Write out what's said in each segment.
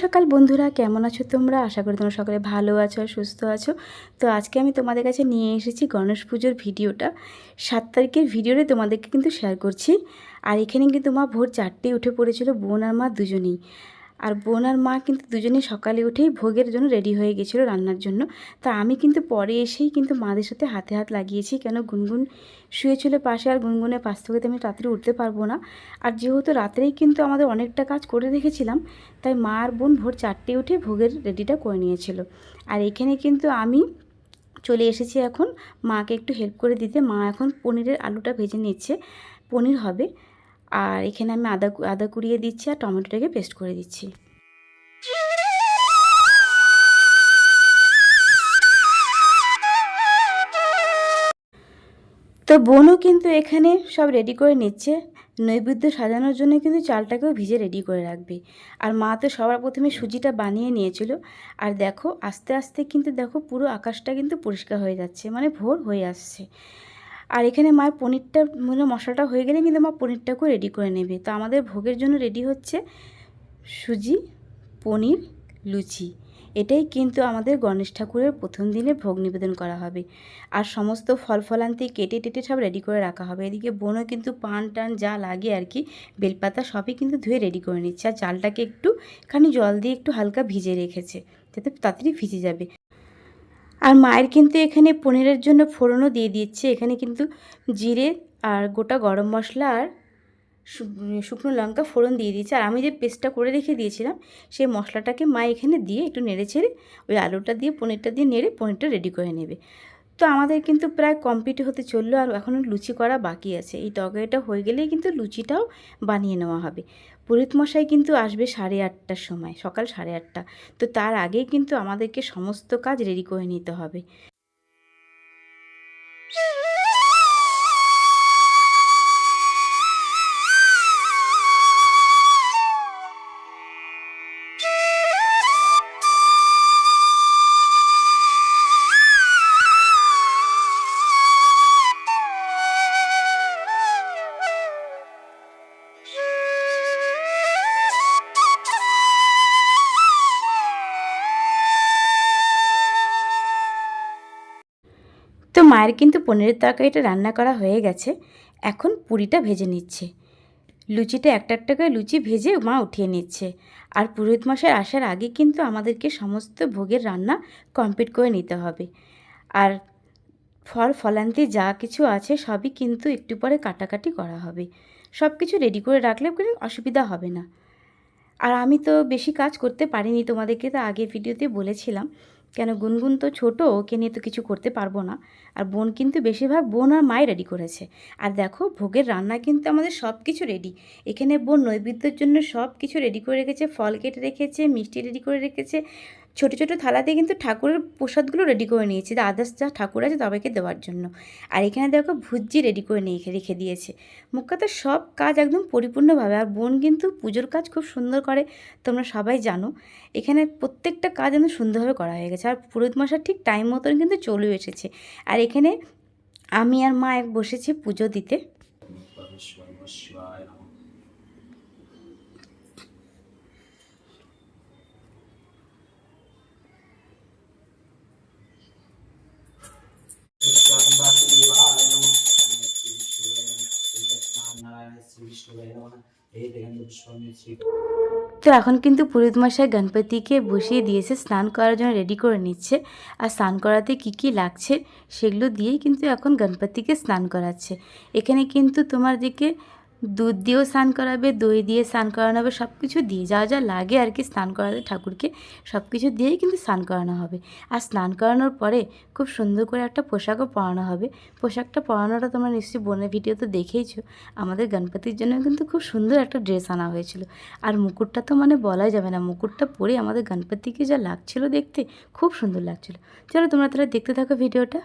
সকাল বন্ধুরা, কেমন আছো তোমরা? আশা করি তোমরা সকলে ভালো আছো আর সুস্থ আছো। তো আজকে আমি তোমাদের কাছে নিয়ে এসেছি গণেশ পুজোর ভিডিওটা। 7 তারিখের ভিডিওতে তোমাদেরকে কিন্তু শেয়ার করছি। আর এখানে কিন্তু মা ভোর 4টেয় উঠে পড়েছিল, বোন আর মা দুজনেই। আর বোন আর মা কিন্তু দুজনেই সকালে উঠেই ভোগের জন্য রেডি হয়ে গেছিলো রান্নার জন্য। তা আমি কিন্তু পরে এসেই কিন্তু মাদের সাথে হাতে হাত লাগিয়েছি, কেন গুনগুন শুয়েছিল পাশে, আর গুনগুনের পাশ থেকে তো আমি রাত্রে উঠতে পারবো না। আর যেহেতু রাত্রেই কিন্তু আমাদের অনেকটা কাজ করে রেখেছিলাম, তাই মা আর বোন ভোর 4টেয় উঠে ভোগের রেডিটা করে নিয়েছিল। আর এখানে কিন্তু আমি চলে এসেছি এখন মাকে একটু হেল্প করে দিতে। মা এখন পনিরের আলুটা ভেজে নিচ্ছে, পনির হবে। আর এখানে আমি আদা কুড়িয়ে দিচ্ছি আর টমেটোটাকে পেস্ট করে দিচ্ছি। তো বোনও কিন্তু এখানে সব রেডি করে নিচ্ছে। নৈবেদ্য সাজানোর জন্য কিন্তু চালটাকেও ভিজে রেডি করে রাখবে। আর মা তো সবার প্রথমে সুজিটা বানিয়ে নিয়েছিল। আর দেখো আস্তে আস্তে কিন্তু দেখো পুরো আকাশটা কিন্তু পরিষ্কার হয়ে যাচ্ছে, মানে ভোর হয়ে আসছে। আর এখানে মায়ের পনিরটা মানে মশলাটা হয়ে গেলে কিন্তু মা পনিরটাকেও রেডি করে নেবে। তো আমাদের ভোগের জন্য রেডি হচ্ছে সুজি, পনির, লুচি। এটাই কিন্তু আমাদের গণেশ ঠাকুরের প্রথম দিনে ভোগ নিবেদন করা হবে। আর সমস্ত ফল ফলান্তি কেটে টেটে সব রেডি করে রাখা হবে। এদিকে বোনও কিন্তু পান টান যা লাগে আর কি, বেলপাতা সবই কিন্তু ধুয়ে রেডি করে নিচ্ছে। আর চালটাকে একটুখানি জল দিয়ে একটু হালকা ভিজে রেখেছে, যাতে তাড়াতাড়ি ভিজে যাবে। আর মায়ের কিন্তু এখানে পনিরের জন্য ফোড়নও দিয়ে দিচ্ছে। এখানে কিন্তু জিরে আর গোটা গরম মশলা আর শুকনো লঙ্কা ফোড়ন দিয়ে দিয়েছি। আর আমি যে পেস্টটা করে রেখে দিয়েছিলাম, সেই মশলাটাকে মা এখানে দিয়ে একটু নেড়ে ছেড়ে ওই আলুটা দিয়ে পনিরটা দিয়ে নেড়ে পনিরটা রেডি করে নেবে। তো আমাদের কিন্তু প্রায় কমপ্লিট হতে চললো, আর এখনও লুচি করা বাকি আছে। এই তরকারিটা হয়ে গেলেই কিন্তু লুচিটাও বানিয়ে নেওয়া হবে। পুরোহিত মশাই কিন্তু আসবে 8:30টার সময়, সকাল 8:30। তো তার আগেই কিন্তু আমাদেরকে সমস্ত কাজ রেডি করে নিতে হবে। তো মায়ের কিন্তু পনিরের তরকারিটা রান্না করা হয়ে গেছে। এখন পুরিটা ভেজে নিচ্ছে। লুচিটা একটা একটা করে লুচি ভেজে মা উঠিয়ে নিচ্ছে। আর পুরোহিত মশাই আসার আগে কিন্তু আমাদেরকে সমস্ত ভোগের রান্না কমপ্লিট করে নিতে হবে। আর ফল ফলান্তি যা কিছু আছে সবই কিন্তু একটু পরে কাটাকাটি করা হবে। সব কিছু রেডি করে রাখলে কোনো অসুবিধা হবে না। আর আমি তো বেশি কাজ করতে পারিনি, তোমাদেরকে তো আগের ভিডিওতে বলেছিলাম, কেন গুনগুন তো ছোটো, ওকে নিয়ে তো কিছু করতে পারবো না। আর বোন কিন্তু বেশিরভাগ বোন আর মাই রেডি করেছে। আর দেখো ভোগের রান্না কিন্তু আমাদের সব কিছু রেডি। এখানে বোন নৈবেদ্যের জন্য সব কিছু রেডি করে রেখেছে, ফল কেটে রেখেছে, মিষ্টি রেডি করে রেখেছে, ছোটো ছোটো থালাতে কিন্তু ঠাকুরের প্রসাদগুলো রেডি করে নিয়েছে, আদার্স যা ঠাকুর আছে সবাইকে দেওয়ার জন্য। আর এখানে দেখো ভুজি রেডি করে নিয়ে রেখে দিয়েছে। মুখ কথা সব কাজ একদম পরিপূর্ণভাবে। আর বোন কিন্তু পুজোর কাজ খুব সুন্দর করে, তোমরা সবাই জানো। এখানে প্রত্যেকটা কাজ একদম সুন্দরভাবে করা হয়ে গেছে। আর পুরোহিত মশাই ঠিক টাইম মতন কিন্তু চলেও এসেছে। আর এখানে আমি আর মা বসেছি পুজো দিতে। তো এখন কিন্তু পুরোহিত মশাই গণপতিকে বসিয়ে দিয়েছে, স্নান করার জন্য রেডি করে নিচ্ছে। আর স্নান করাতে কী কী লাগছে সেগুলো দিয়েই কিন্তু এখন গণপতিকে স্নান করাচ্ছে। এখানে কিন্তু তোমার দিকে দুধ দিয়েও স্নান করাবে, দই দিয়ে স্নান করানো হবে, সব কিছু দিয়ে যা যা লাগে আর কি স্নান করাতে ঠাকুরকে, সব কিছু দিয়েই কিন্তু স্নান করানো হবে। আর স্নান করানোর পরে খুব সুন্দর করে একটা পোশাকও পরানো হবে। পোশাকটা পরানোটা তোমরা নিশ্চয়ই বোনের ভিডিও তো দেখেইছো। আমাদের গণপতির জন্য কিন্তু খুব সুন্দর একটা ড্রেস আনা হয়েছিল। আর মুকুটটা তো মানে বলাই যাবে না, মুকুটটা পরে আমাদের গণপতিকে যা লাগছিল দেখতে, খুব সুন্দর লাগছিল। চলো তোমরা তাহলে দেখতে থাকো ভিডিওটা।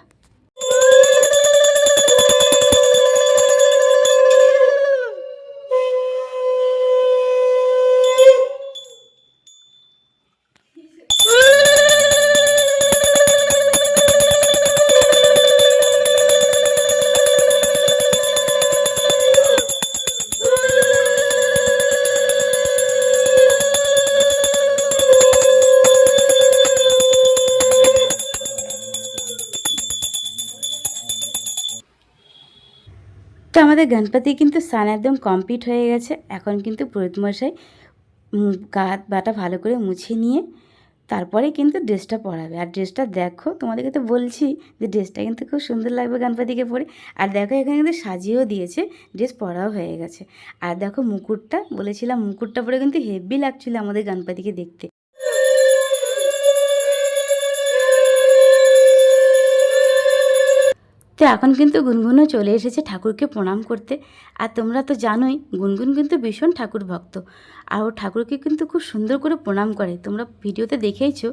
আমাদের গণপতি কিন্তু স্নান একদম কমপ্লিট হয়ে গেছে। এখন কিন্তু পুরোহিত মশাই গা হাত বাটা ভালো করে মুছে নিয়ে তারপরে কিন্তু ড্রেসটা পরাবে। আর ড্রেসটা দেখো, তোমাদেরকে তো বলছি যে ড্রেসটা কিন্তু খুব সুন্দর লাগবে গণপতিকে পরে। আর দেখো এখানে কিন্তু সাজিয়েও দিয়েছে, ড্রেস পরাও হয়ে গেছে। আর দেখো মুকুটটা, বলেছিলাম মুকুটটা পরে কিন্তু হেভি লাগছিল আমাদের গণপতিকে দেখতে। তো এখন কিন্তু গুনগুনও চলে এসেছে ঠাকুরকে প্রণাম করতে। আর তোমরা তো জানোই গুনগুন কিন্তু ভীষণ ঠাকুর ভক্ত, আর ও ঠাকুরকে কিন্তু খুব সুন্দর করে প্রণাম করে। তোমরা ভিডিওতে দেখেইছো,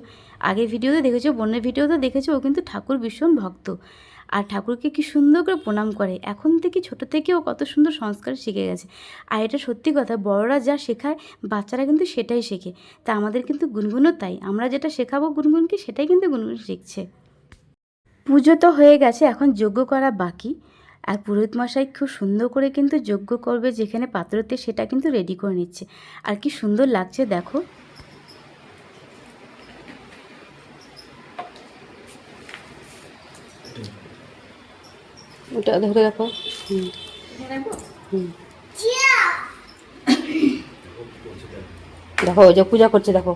আগে ভিডিওতে দেখেছো, বোনের ভিডিওতে দেখেছো, ও কিন্তু ঠাকুর ভীষণ ভক্ত। আর ঠাকুরকে কি সুন্দর করে প্রণাম করে। এখন থেকে ছোটো থেকে ও কত সুন্দর সংস্কার শিখে গেছে। আর এটা সত্যি কথা, বড়রা যা শেখায় বাচ্চারা কিন্তু সেটাই শেখে। তা আমাদের কিন্তু গুনগুনও তাই, আমরা যেটা শেখাবো গুনগুনকে সেটাই কিন্তু গুনগুন শিখছে। পুজো তো হয়ে গেছে, এখন যজ্ঞ করা বাকি। আর পুরোহিত মশাই খুব সুন্দর করে কিন্তু যজ্ঞ করবে যেখানে পাত্রতে, সেটা কিন্তু রেডি করে নিচ্ছে। আর কি সুন্দর লাগছে দেখো। ওটা ধরে রাখো। দেখো যে পূজা করছে, দেখো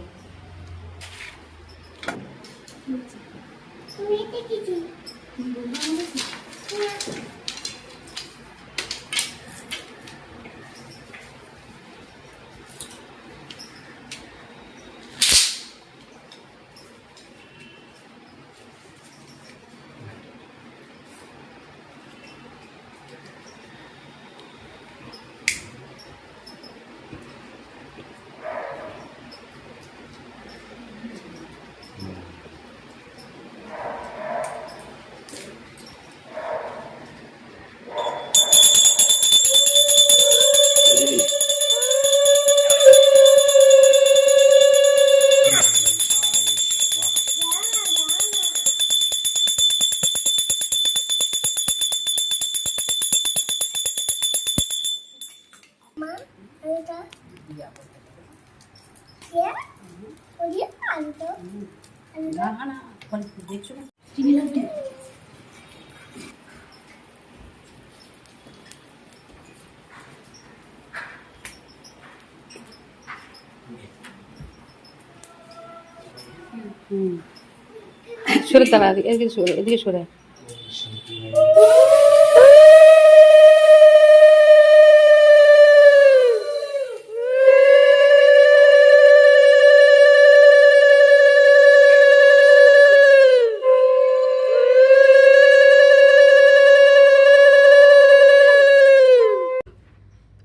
সরে দাঁড়া, এদিকে সরে, এদিকে সরে।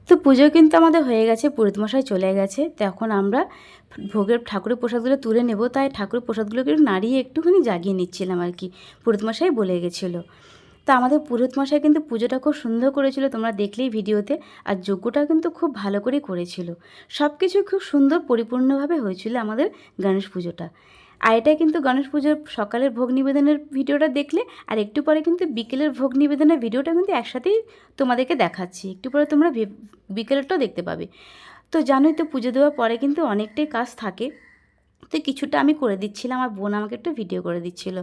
তো পুজো কিন্তু আমাদের হয়ে গেছে, পুরোহিত মশাই চলে গেছে। তো এখন আমরা ভোগের ঠাকুরের প্রসাদগুলো তুলে নেব, তাই ঠাকুরের প্রসাদগুলোকে একটু নাড়িয়ে একটুখানি জাগিয়ে নিচ্ছিলাম আর কি, পুরোহিত মশাই বলে গেছিলো। তো আমাদের পুরোহিত মশাই কিন্তু পুজোটা খুব সুন্দর করেছিল, তোমরা দেখলেই ভিডিওতে। আর যজ্ঞটা কিন্তু খুব ভালো করে করেছিল, সব কিছু খুব সুন্দর পরিপূর্ণভাবে হয়েছিল আমাদের গণেশ পুজোটা। আর এটা কিন্তু গণেশ পুজোর সকালের ভোগ নিবেদনের ভিডিওটা দেখলে, আর একটু পরে কিন্তু বিকেলের ভোগ নিবেদনের ভিডিওটা কিন্তু একসাথেই তোমাদেরকে দেখাচ্ছি। একটু পরে তোমরা বিকেলেরটাও দেখতে পাবে। তো জানোই তো পুজো দেওয়ার পরে কিন্তু অনেকটাই কাজ থাকে, তো কিছুটা আমি করে দিচ্ছিলাম, আর বোন আমাকে একটু ভিডিও করে দিচ্ছিল।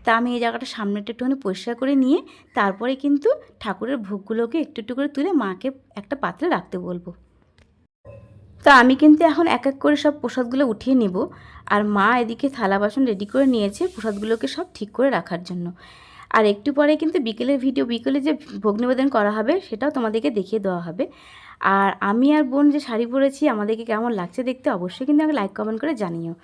তা আমি এই জায়গাটা সামনেটা একটুখানি পরিষ্কার করে নিয়ে তারপরে কিন্তু ঠাকুরের ভোগগুলোকে একটু একটু করে তুলে মাকে একটা পাত্রে রাখতে বলবো। তো আমি কিন্তু এখন এক এক করে সব প্রসাদগুলো উঠিয়ে নেব। আর মা এদিকে থালা বাসন রেডি করে নিয়েছে প্রসাদগুলোকে সব ঠিক করে রাখার জন্য। আর একটু পরে কিন্তু বিকেলের ভিডিও, বিকেলে যে ভোগ নিবেদন করা হবে সেটাও তোমাদেরকে দেখিয়ে দেওয়া হবে। আর আমি আর বোন যে শাড়ি পরেছি আমাদেরকে কেমন লাগছে দেখতে অবশ্যই কিন্তু আমাকে লাইক কমেন্ট করে জানিও।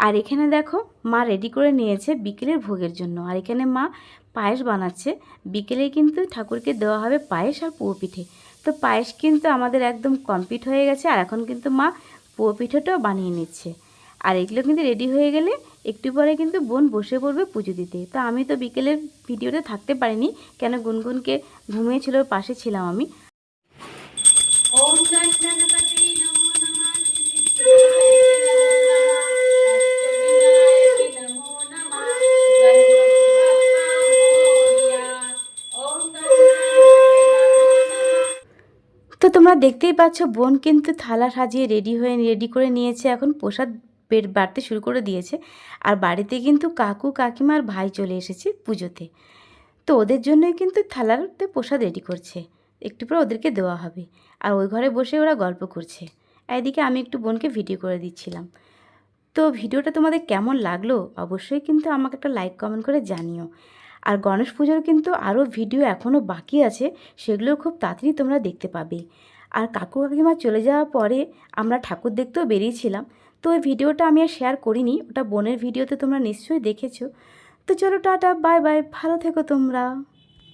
আর এখানে দেখো মা রেডি করে নিয়েছে বিকেলের ভোগের জন্য। আর এখানে মা পায়েস বানাচ্ছে, বিকেলে কিন্তু ঠাকুরকে দেওয়া হবে পায়েস আর পুয়ো পিঠে। তো পায়েস কিন্তু আমাদের একদম কমপ্লিট হয়ে গেছে, আর এখন কিন্তু মা পুয়ো পিঠেটাও বানিয়ে নিচ্ছে। আর এগুলো কিন্তু রেডি হয়ে গেলে একটু পরে কিন্তু বোন বসে পড়বে পুজো দিতে। তো আমি তো বিকেলের ভিডিওতে থাকতে পারিনি, কেন গুনগুনকে ঘুমিয়েছিল, ওর পাশে ছিলাম আমি। তো তোমরা দেখতেই পাচ্ছ বোন কিন্তু থালা সাজিয়ে রেডি করে নিয়েছে, এখন প্রসাদ বাড়তে শুরু করে দিয়েছে। আর বাড়িতে কিন্তু কাকু কাকিমা আর ভাই চলে এসেছে পুজোতে, তো ওদের জন্যই কিন্তু থালাতে প্রসাদ রেডি করছে। একটু পরে ওদেরকে দেওয়া হবে। আর ওই ঘরে বসে ওরা গল্প করছে, এদিকে আমি একটু বোনকে ভিডিও করে দিচ্ছিলাম। তো ভিডিওটা তোমাদের কেমন লাগলো অবশ্যই কিন্তু আমাকে একটা লাইক কমেন্ট করে জানিও। আর গণেশ পুজোর কিন্তু আরও ভিডিও এখনও বাকি আছে, সেগুলো খুব তাড়াতাড়ি তোমরা দেখতে পাবে। আর কাকু কাকিমা চলে যাওয়ার পরে আমরা ঠাকুর দেখতেও বেরিয়েছিলাম, তো ওই ভিডিওটা আমি আর শেয়ার করিনি, ওটা বোনের ভিডিওতে তোমরা নিশ্চয়ই দেখেছো। তো চলো টাটা, বাই বাই, ভালো থেকো তোমরা।